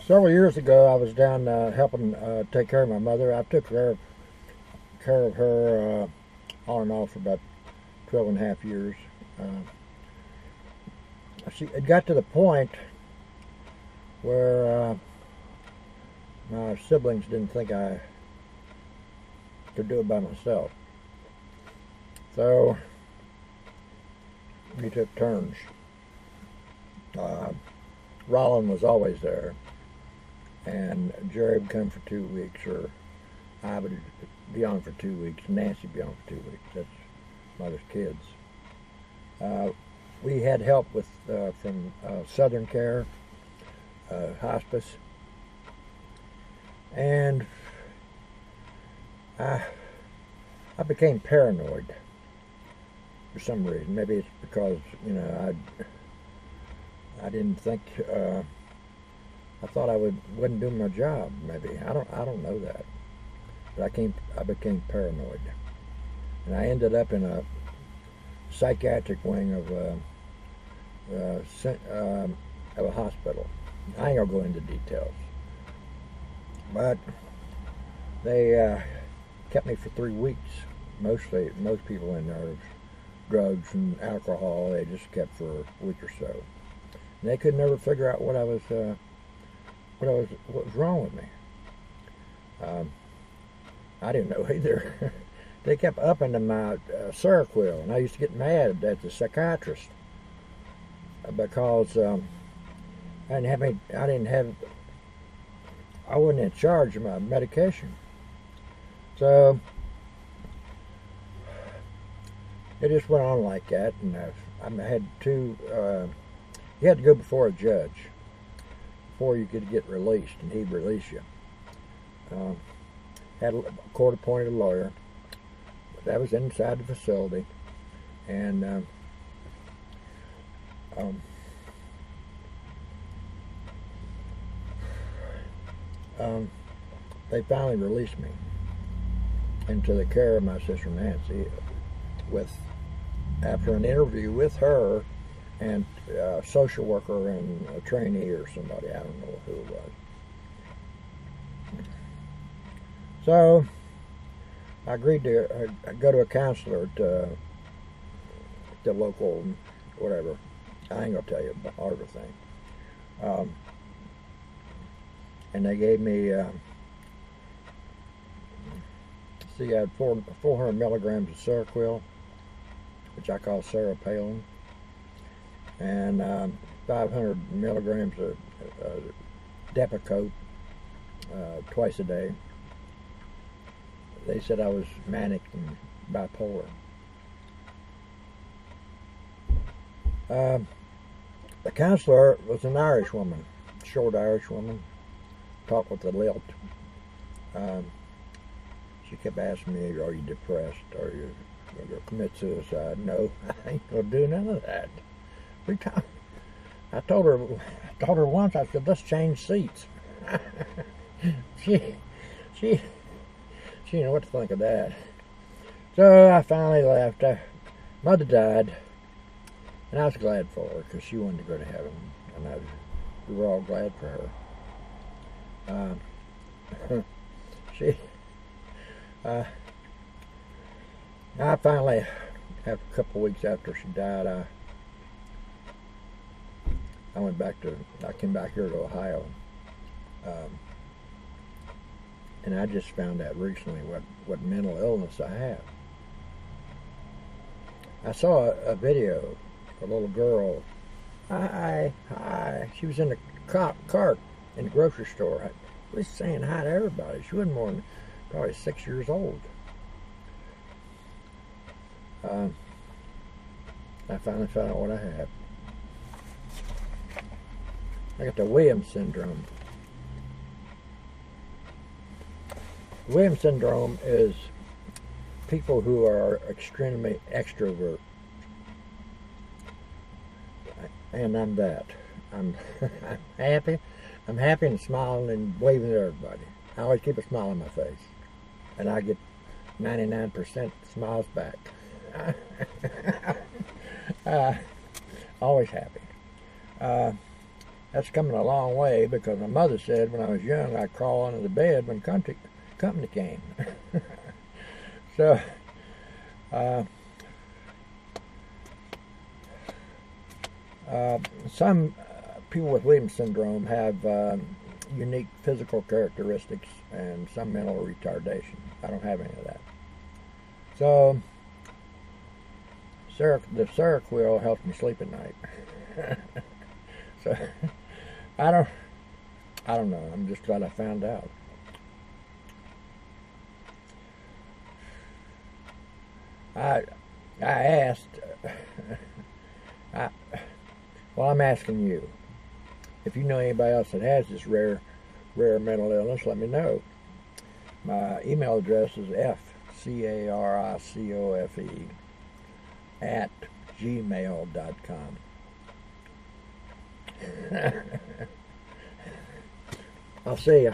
Several years ago, I was down helping take care of my mother. I took care of her on and off for about 12 and a half years. Uh, it got to the point where my siblings didn't think I could do it by myself. So we took turns. Uh, Rollin was always there, and Jerry would come for 2 weeks, or I would be on for 2 weeks. Nancy would be on for 2 weeks. That's mother's kids. Uh, we had help with from Southern Care, hospice, and I I became paranoid for some reason. Maybe it's because I didn't think I thought wasn't doing my job. Maybe I don't know that, but I became paranoid, and I ended up in a psychiatric wing of a hospital. I ain't gonna go into details, but they kept me for 3 weeks. Most people in there, drugs and alcohol, they just kept for a week or so. And they could never figure out what was wrong with me. I didn't know either. They kept upping to my Seroquel, and I used to get mad at the psychiatrist because I wasn't in charge of my medication. So it just went on like that, and I had two. You had to go before a judge before you could get released, and he'd release you. Had a court-appointed lawyer. That was inside the facility, and they finally released me into the care of my sister Nancy, after an interview with her and a social worker and a trainee or somebody. I don't know who it was. So I agreed to go to a counselor at the local whatever. I ain't gonna tell you about everything. And they gave me I had 400 milligrams of Seroquel, which I call Serapalin, and 500 milligrams of Depakote twice a day. They said I was manic and bipolar. The counselor was an Irish woman, short Irish woman, talked with a lilt. She kept asking me, "Are you depressed? Are you going to commit suicide?" No, I ain't going to do none of that. I told her once. I said, "Let's change seats." she didn't know what to think of that. So I finally left. Mother died, and I was glad for her because she wanted to go to heaven, and we were all glad for her. I finally, after a couple of weeks after she died, I came back here to Ohio, and I just found out recently what mental illness I have. I saw a video of a little girl. Hi. She was in the cart in the grocery store. She was saying hi to everybody. She wasn't more than probably 6 years old. I finally found out what I had. I got the Williams syndrome. Williams syndrome is people who are extremely extrovert, and I'm that. I'm happy. I'm happy and smiling and waving at everybody. I always keep a smile on my face, and I get 99% smiles back. Always happy. That's coming a long way, because my mother said when I was young I'd crawl under the bed when company came. So, some people with Williams syndrome have unique physical characteristics and some mental retardation. I don't have any of that. So, the Seroquel helps me sleep at night. So, I don't know. I'm just glad I found out. I asked. Well, I'm asking you. If you know anybody else that has this rare mental illness, let me know. My email address is fcaricofe@gmail.com. I'll see you.